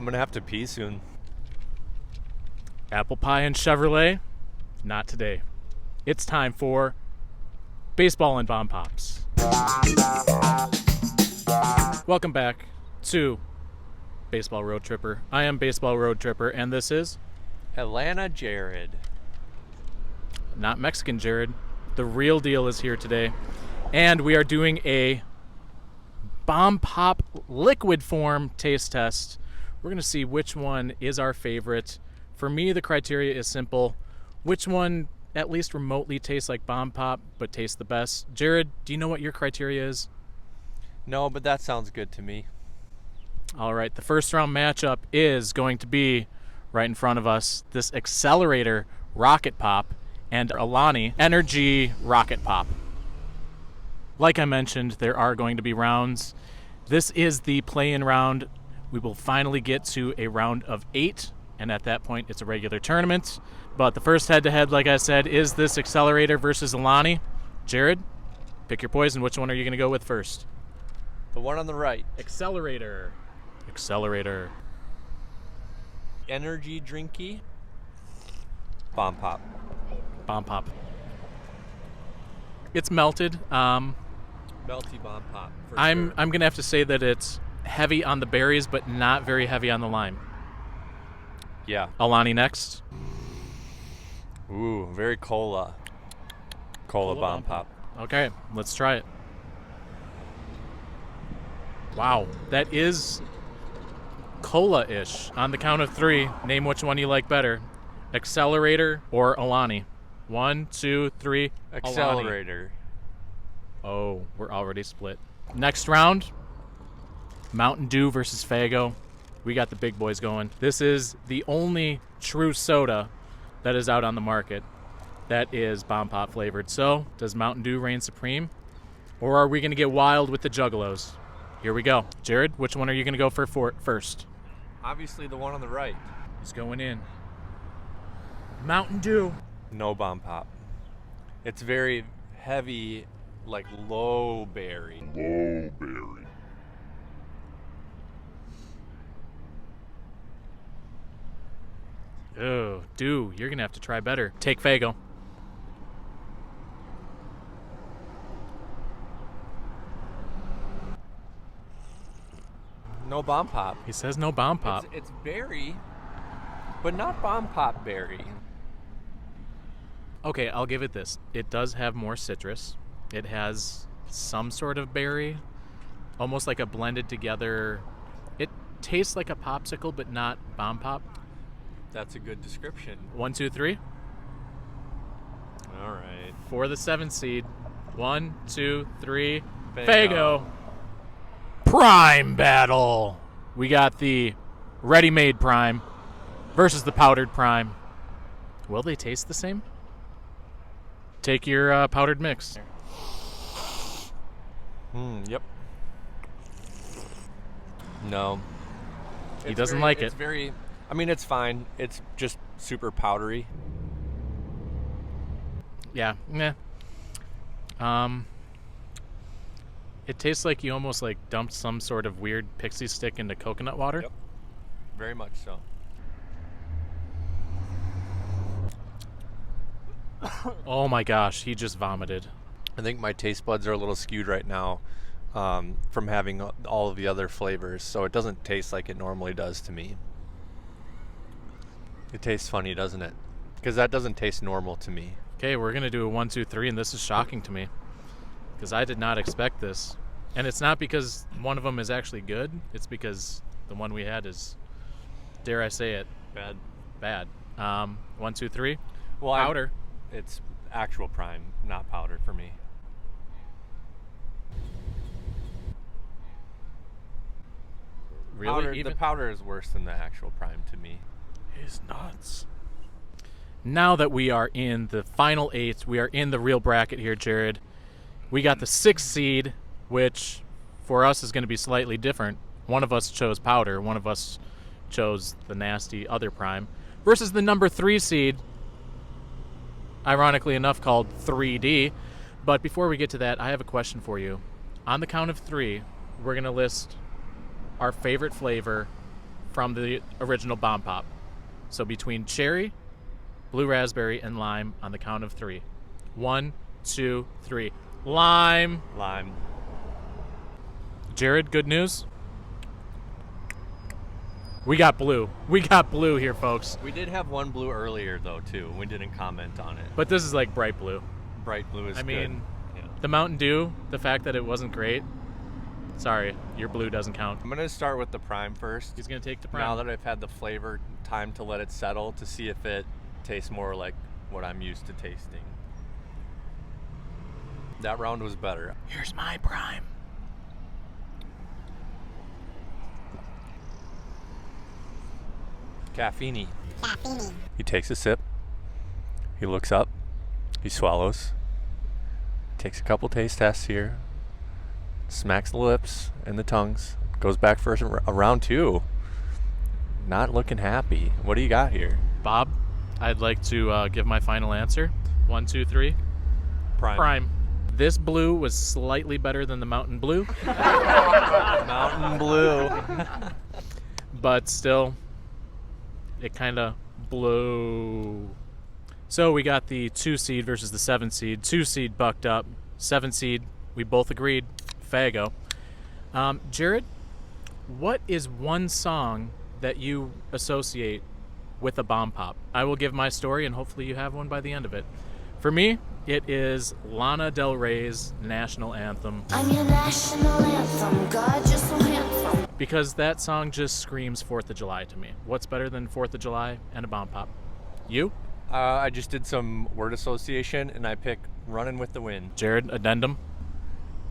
I'm going to have to pee soon. Apple pie and Chevrolet? Not today. It's time for Baseball and Bomb Pops. Welcome back to Baseball Road Tripper. I am Baseball Road Tripper, and this is Atlanta Jared. not Mexican Jared. The real deal is here today, and we are doing a Bomb Pop liquid form taste test. We're going to see which one is our favorite. For me, the criteria is simple. Which one at least remotely tastes like Bomb Pop but tastes the best? Jared, do you know what your criteria is? No, but that sounds good to me. All right, the first round matchup is going to be right in front of us, this Accelerator Rocket Pop and Alani Energy Rocket Pop. Like I mentioned, there are going to be rounds. This is the play-in round. We will finally get to a round of 8, and at that point, it's a regular tournament. But the first head-to-head, like I said, is this Accelerator versus Alani. Jared, pick your poison. Which one are you going to go with first? The one on the right. Accelerator. Accelerator. Energy drinky. Bomb Pop. Bomb Pop. It's melted. Melty Bomb Pop. I'm going to have to say that it's heavy on the berries, but not very heavy on the lime. Yeah. Alani next. Ooh, very cola. Cola Bomb Pop. Okay, let's try it. Wow, that is cola-ish. On the count of 3, name which one you like better. Accelerator or Alani? 1, 2, 3. Accelerator. Alani. Oh, we're already split. Next round, Mountain Dew versus Faygo. We got the big boys going. This is the only true soda that is out on the market that is Bomb Pop flavored. So, does Mountain Dew reign supreme? Or are we going to get wild with the Juggalos? Here we go. Jared, which one are you going to go for first? Obviously the one on the right. He's going in. Mountain Dew. No Bomb Pop. It's very heavy, like low berry. Oh, Dew, you're going to have to try better. Take Faygo. No Bomb Pop. He says no Bomb Pop. It's berry, but not Bomb Pop berry. Okay, I'll give it this. It does have more citrus. It has some sort of berry, almost like a blended together. It tastes like a popsicle, but not Bomb Pop. That's a good description. 1, 2, 3. All right. For the 7 seed. 1, 2, 3. Faygo. Faygo. Prime battle. We got the ready-made Prime versus the powdered Prime. Will they taste the same? Take your powdered mix. Yep. No. He doesn't like it. It's very... I mean, it's fine. It's just super powdery. Yeah. Meh. It tastes like you almost like dumped some sort of weird pixie stick into coconut water. Yep. Very much so. Oh my gosh, he just vomited. I think my taste buds are a little skewed right now from having all of the other flavors, so it doesn't taste like it normally does to me. It tastes funny, doesn't it? Because that doesn't taste normal to me. Okay, we're going to do a 1, 2, 3, and this is shocking to me because I did not expect this. And it's not because one of them is actually good. It's because the one we had is, dare I say it, bad. 1, 2, 3. Well, powder. It's actual Prime, not powder for me. Really? The powder is worse than the actual Prime to me. He's nuts. Now that we are in the final 8, we are in the real bracket here, Jared. We got the 6th seed, which for us is going to be slightly different. One of us chose powder, one of us chose the nasty other Prime, versus the number 3 seed, ironically enough called 3D. But before we get to that, I have a question for you. On the count of 3, we're going to list our favorite flavor from the original Bomb Pop. So between cherry, blue raspberry, and lime on the count of 3. 1, 2, 3. Lime. Lime. Jared, good news? We got blue. We got blue here, folks. We did have one blue earlier, though, too. We didn't comment on it. But this is like bright blue. Bright blue is I good. mean, Yeah. the Mountain Dew, the fact that it wasn't great, sorry, your blue doesn't count. I'm going to start with the prime first. He's going to take the prime. Now that I've had the flavor, time to let it settle to see if it tastes more like what I'm used to tasting. That round was better. Here's my prime. Caffeine. He takes a sip. He looks up. He swallows. Takes a couple taste tests here. Smacks the lips and the tongues. Goes back for a round 2. Not looking happy. What do you got here? Bob, I'd like to give my final answer. 1, 2, 3. Prime. This blue was slightly better than the Mountain Blue. Mountain Blue. But still, it kind of blew. So we got the 2 seed versus the 7 seed. 2 seed bucked up. 7 seed, we both agreed. Fago. Jared, what is one song that you associate with a Bomb Pop? I will give my story, and hopefully you have one by the end of it. For me, it is Lana Del Rey's National Anthem. I'm your national anthem, God, you're so handsome. Because that song just screams 4th of July to me. What's better than 4th of July and a Bomb Pop? You? I just did some word association, and I picked Runnin' with the Wind. Jared, addendum?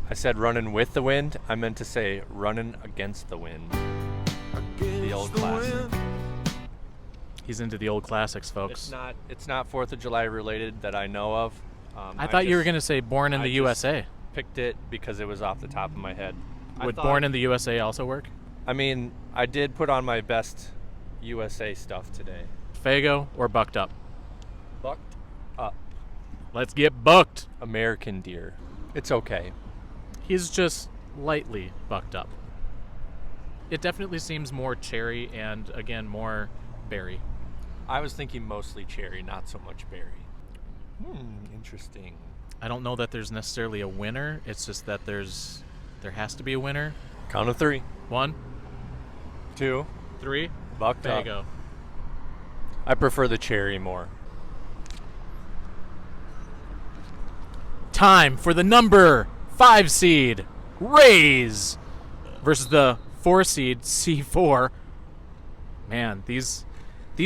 I said running with the wind. I meant to say running against the wind. The old classic. He's into the old classics, folks. It's not 4th of July related that I know of. I thought you were going to say Born in the USA. Picked it because it was off the top of my head. Would Born in the USA also work? I mean, I did put on my best USA stuff today. Fago or Bucked Up? Bucked up. Let's get bucked. American deer. It's okay. He's just lightly bucked up. It definitely seems more cherry and, again, more berry. I was thinking mostly cherry, not so much berry. Interesting. I don't know that there's necessarily a winner. It's just that there has to be a winner. Count of 3. 1, 2. 3. Bucked up. Fago. I prefer the cherry more. Time for the number 5 seed, Rays, versus the 4 seed, C4. Man, these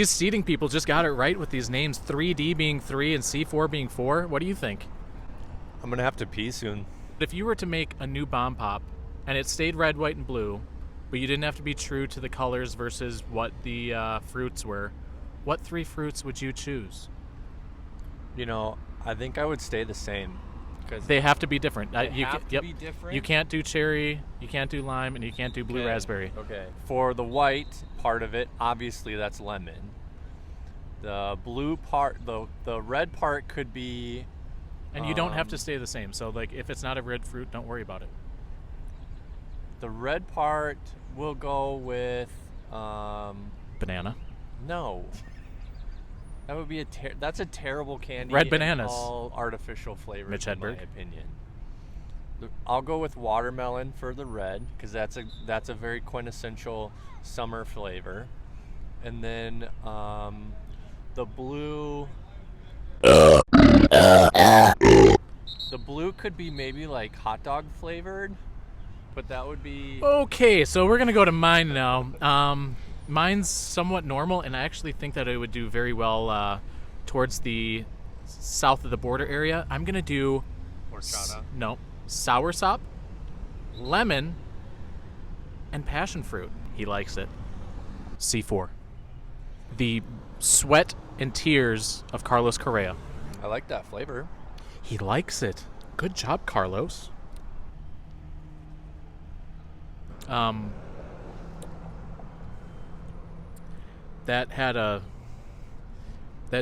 seeding people just got it right with these names, 3D being 3 and C4 being 4. What do you think? I'm going to have to pee soon. If you were to make a new Bomb Pop, and it stayed red, white, and blue, but you didn't have to be true to the colors versus what the fruits were, what 3 fruits would you choose? You know, I think I would stay the same. They have to be different. Be different? You can't do cherry, you can't do lime, and you can't do blue raspberry. Okay. For the white part of it, obviously that's lemon. The blue part, the red part could be... And you don't have to stay the same. So, like, if it's not a red fruit, don't worry about it. The red part, we'll go with... Banana. No. That would be that's a terrible candy. Red bananas. All artificial flavors, Mitch in Hedberg. my opinion. I'll go with watermelon for the red because that's a very quintessential summer flavor, and then the blue. The blue could be maybe like hot dog flavored, but that would be. Okay, so we're gonna go to mine now. Mine's somewhat normal, and I actually think that it would do very well towards the south of the border area. I'm going to do soursop, lemon, and passion fruit. He likes it. C4. The sweat and tears of Carlos Correa. I like that flavor. He likes it. Good job, Carlos. That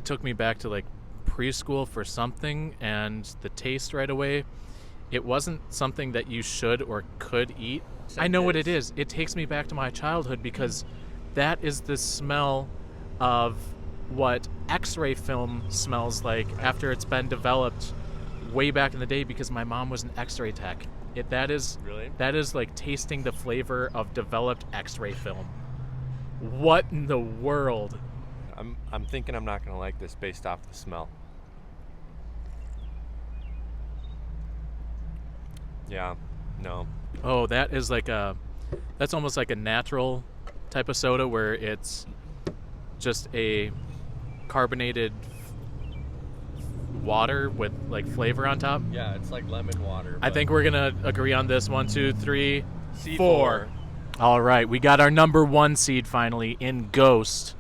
took me back to like preschool for something, and the taste right away, it wasn't something that you should or could eat. I know what it is. It takes me back to my childhood because That is the smell of what X-ray film smells like after it's been developed way back in the day, because my mom was an X-ray tech. That is like tasting the flavor of developed X-ray film. What in the world? I'm thinking I'm not gonna like this based off the smell. Yeah, no. Oh, that's almost like a natural type of soda where it's just a carbonated water with like flavor on top. Yeah, it's like lemon water. I think we're gonna agree on this. 1, 2, 3, C4. 4. All right, we got our number 1 seed finally in Ghost,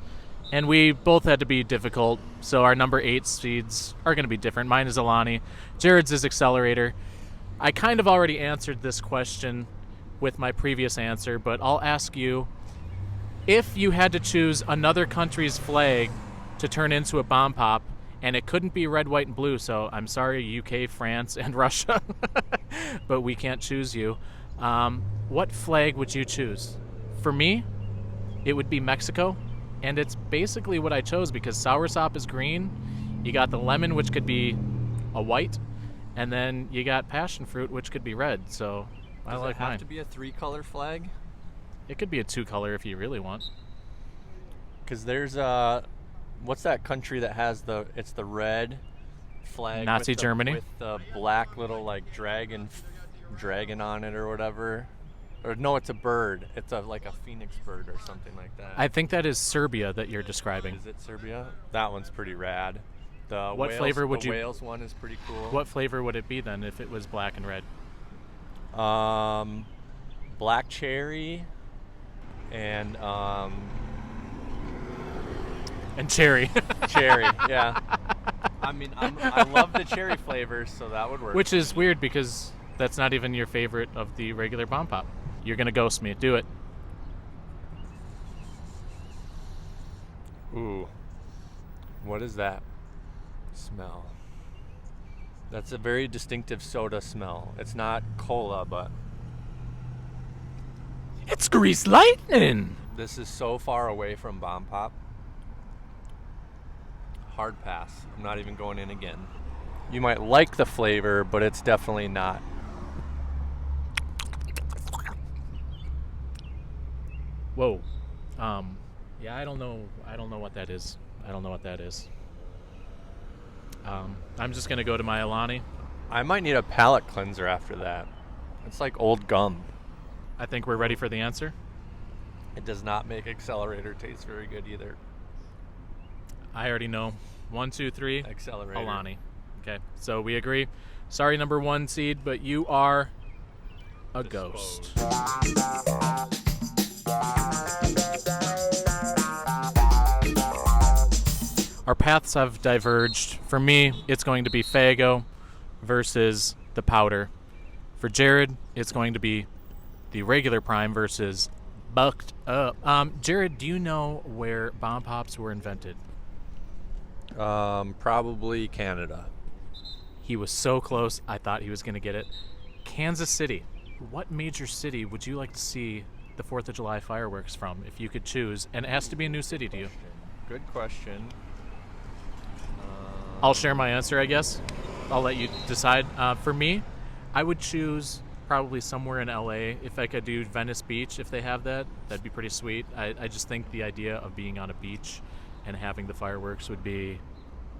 and we both had to be difficult, so our number 8 seeds are gonna be different. Mine is Alani, Jared's is Accelerator. I kind of already answered this question with my previous answer, but I'll ask you, if you had to choose another country's flag to turn into a bomb pop, and it couldn't be red, white, and blue, so I'm sorry, UK, France, and Russia, but we can't choose you. What flag would you choose? For me, it would be Mexico, and it's basically what I chose because soursop is green, you got the lemon, which could be a white, and then you got passion fruit, which could be red, so I like mine. Does it have to be a 3-color flag? It could be a 2-color if you really want. Because there's what's that country that has it's the red flag? Nazi Germany? With the black little like dragon on it or whatever. Or no, it's a bird. It's like a phoenix bird or something like that. I think that is Serbia that you're describing. Is it Serbia? That one's pretty rad. What flavor would you? The Wales one is pretty cool. What flavor would it be then if it was black and red? Black cherry and cherry. Cherry, yeah. I mean, I love the cherry flavors, so that would work. Which is weird because that's not even your favorite of the regular bomb pop. You're gonna ghost me. Do it. Ooh. What is that smell? That's a very distinctive soda smell. It's not cola, but it's Grease Lightning. This is so far away from bomb pop. Hard pass. I'm not even going in again. You might like the flavor, but it's definitely not. Whoa. Yeah, I don't know what that is. I'm just gonna go to my Alani. I might need a palate cleanser after that. It's like old gum. I think we're ready for the answer. It does not make Accelerator taste very good either. I already know. 1, 2, 3. Accelerator. Alani. Okay, so we agree. Sorry, number 1 seed, but you are a ghost. Our paths have diverged. For me, it's going to be Faygo versus the powder. For Jared, it's going to be the regular prime versus Bucked Up. Jared, do you know where bomb pops were invented? Probably Canada. He was so close, I thought he was going to get it. Kansas City. What major city would you like to see the 4th of July fireworks from if you could choose? And it has to be a new city to you. Good question. I'll share my answer, I guess. I'll let you decide. For me, I would choose probably somewhere in LA. If I could do Venice Beach, if they have that, that'd be pretty sweet. I just think the idea of being on a beach and having the fireworks would be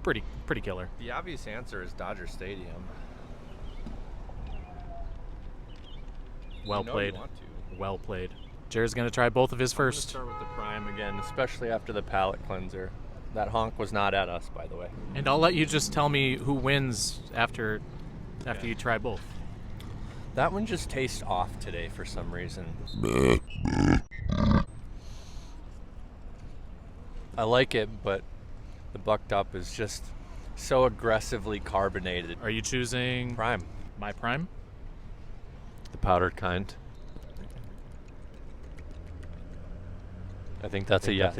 pretty killer. The obvious answer is Dodger Stadium. Well played. You want to. Well played. Jared's going to try both of his first. I'm gonna start with the prime again, especially after the palate cleanser. That honk was not at us, by the way. And I'll let you just tell me who wins after you try both. That one just tastes off today for some reason. I like it, but the Bucked Up is just so aggressively carbonated. Are you choosing Prime? my prime? The powdered kind. I think that's a yes.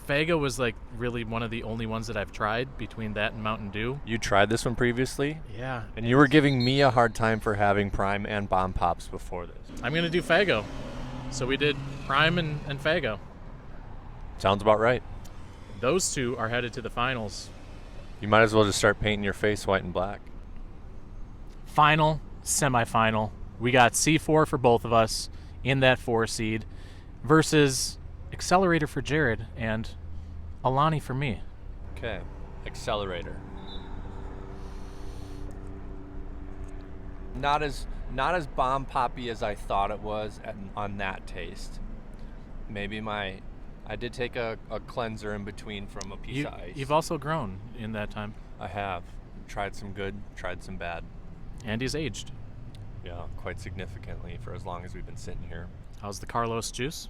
Faygo was like really one of the only ones that I've tried between that and Mountain Dew. You tried this one previously? Yeah. And you were giving me a hard time for having Prime and Bomb Pops before this. I'm going to do Faygo. So we did Prime and Fago. Sounds about right. Those two are headed to the finals. You might as well just start painting your face white and black. Final, semifinal. We got C4 for both of us in that 4 seed versus Accelerator for Jared and Alani for me. Okay, Accelerator. Not as bomb poppy as I thought it was on that taste. Maybe I did take a cleanser in between from a piece of ice. You've also grown in that time. I have. Tried some good, tried some bad. And he's aged. Yeah, quite significantly for as long as we've been sitting here. How's the Carlos juice?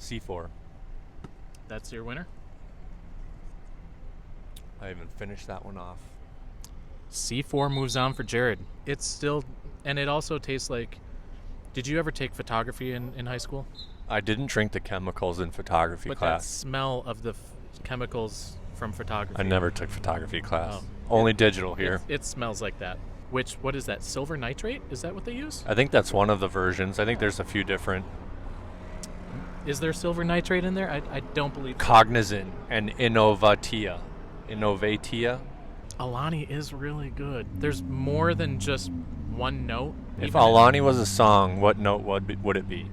C4. That's your winner? I haven't finished that one off. C4 moves on for Jared. It's still, and it also tastes like, did you ever take photography in high school? I didn't drink the chemicals in photography But that class. smell of the chemicals from photography. I never took photography class. Oh. Only digital here. It smells like that. What is that, silver nitrate? Is that what they use? I think that's one of the versions. I think there's a few different. Is there silver nitrate in there? I don't believe so. Cognizant and Innovatia. Alani is really good. There's more than just one note. If Even Alani was a song, what note would it be?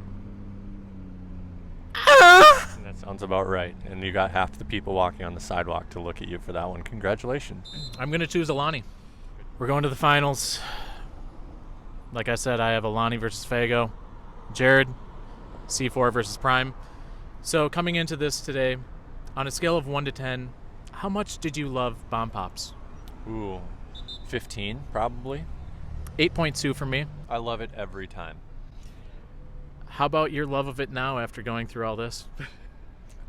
That sounds about right. And you got half the people walking on the sidewalk to look at you for that one. Congratulations. I'm going to choose Alani. We're going to the finals. Like I said, I have Alani versus Fago. Jared, C4 versus Prime. So coming into this today, on a scale of 1 to 10, how much did you love Bomb Pops? Ooh, 15 probably. 8.2 for me. I love it every time. How about your love of it now after going through all this?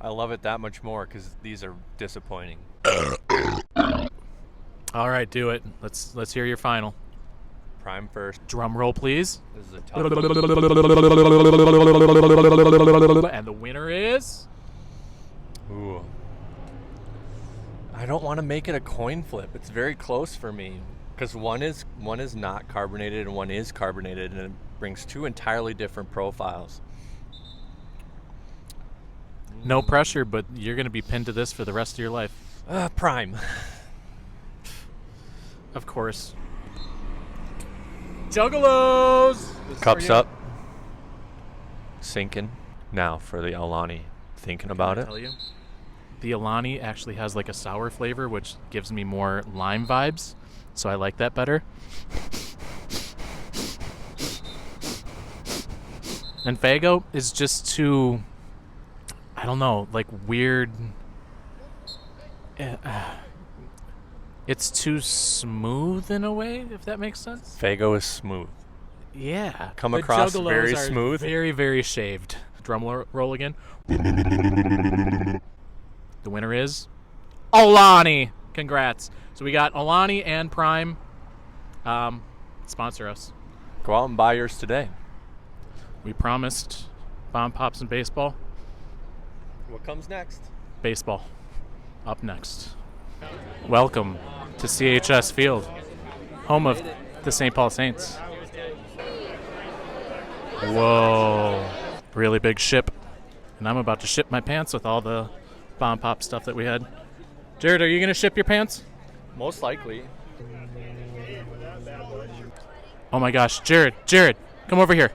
I love it that much more because these are disappointing. All right, do it. Let's hear your final. Prime first. Drum roll, please. This is a tough one. And the winner is... Ooh. I don't want to make it a coin flip. It's very close for me because one is not carbonated and one is carbonated, and it brings two entirely different profiles. No pressure, but you're going to be pinned to this for the rest of your life. Prime. Of course. Juggalos! Cups up. Sinking. Now for the Alani. Thinking about it. Tell you, the Alani actually has like a sour flavor, which gives me more lime vibes, so I like that better. And Fago is just too, I don't know, like weird. It's too smooth in a way, if that makes sense. Fago is smooth. Yeah. Come The across Juggalos very are smooth. Very, very shaved. Drum roll again. The winner is Alani. Congrats. So we got Alani and Prime. Sponsor us. Go out and buy yours today. We promised Bomb Pops and baseball. What comes next? Baseball. Up next. Welcome to CHS Field, home of the St. Paul Saints. Whoa. Really big ship. And I'm about to ship my pants with all the Bomb Pop stuff that we had. Jared, are you going to ship your pants? Most likely. Oh my gosh. Jared, come over here.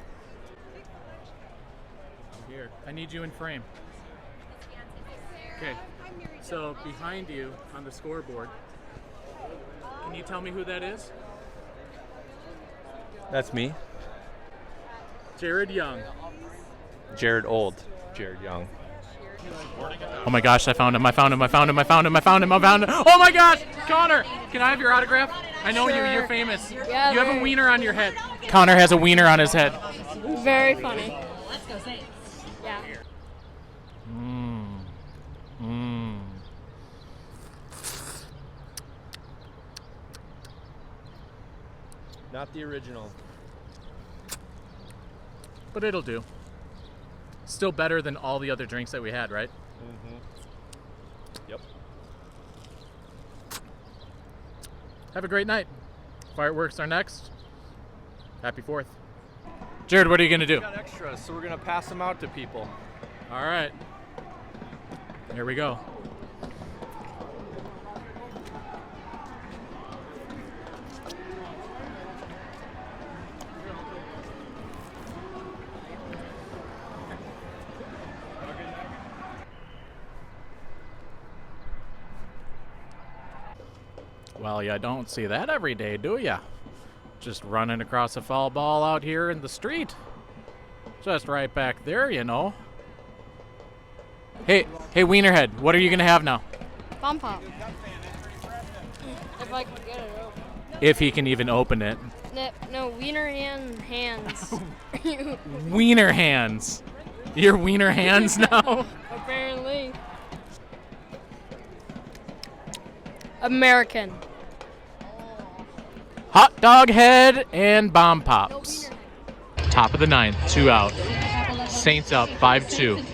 Here. I need you in frame. Okay. So behind you on the scoreboard, can you tell me who that is? That's me. Jared Young. Jared Old. Jared Young. Oh my gosh, I found him. Oh my gosh, Connor, can I have your autograph? I know Sure. you're famous. Yeah, you have a very. wiener on your head. Connor has a wiener on his head. Very funny. Yeah. Not the original. But it'll do. Still better than all the other drinks that we had, right? Yep. Have a great night. Fireworks are next. Happy 4th. Jared, what are you gonna do? We got extras, so we're gonna pass them out to people. All right. Here we go. Well, you don't see that every day, do ya? Just running across a foul ball out here in the street. Just right back there, you know. Hey, Wienerhead, what are you gonna have now? Bomb pop. If I can get it open. If he can even open it. No, wiener and hands. Wiener hands. Your wiener hands now? Apparently. American. Hot dog head and bomb pops. Top of the ninth, 2 out. Saints up 5-2.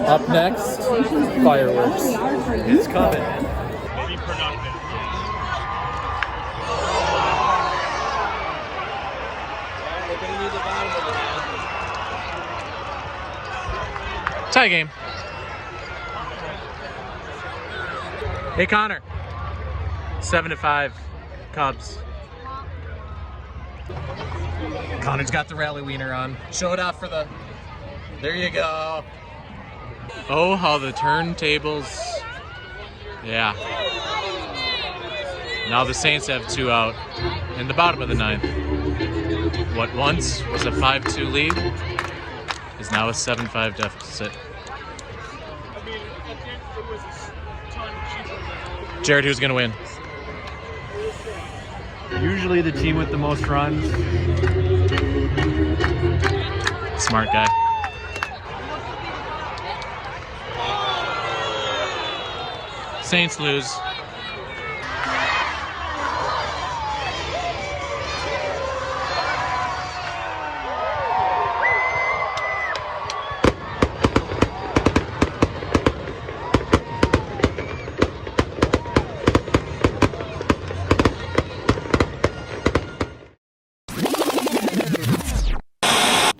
Up next, fireworks. It's coming. Tie game. Hey Connor. 7-5, Cubs. Connor's got the rally wiener on. Show it off for the. There you go. Oh, how the turntables. Yeah. Now the Saints have 2 out in the bottom of the ninth. What once was a 5-2 lead is now a 7-5 deficit. Jared, who's going to win? Usually the team with the most runs. Smart guy. Saints lose.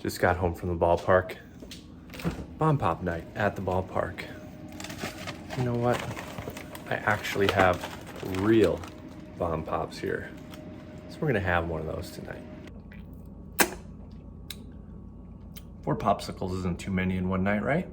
Just got home from the ballpark. Bomb pop night at the ballpark. You know what? I actually have real bomb pops here. So we're gonna have one of those tonight. 4 popsicles isn't too many in one night, right?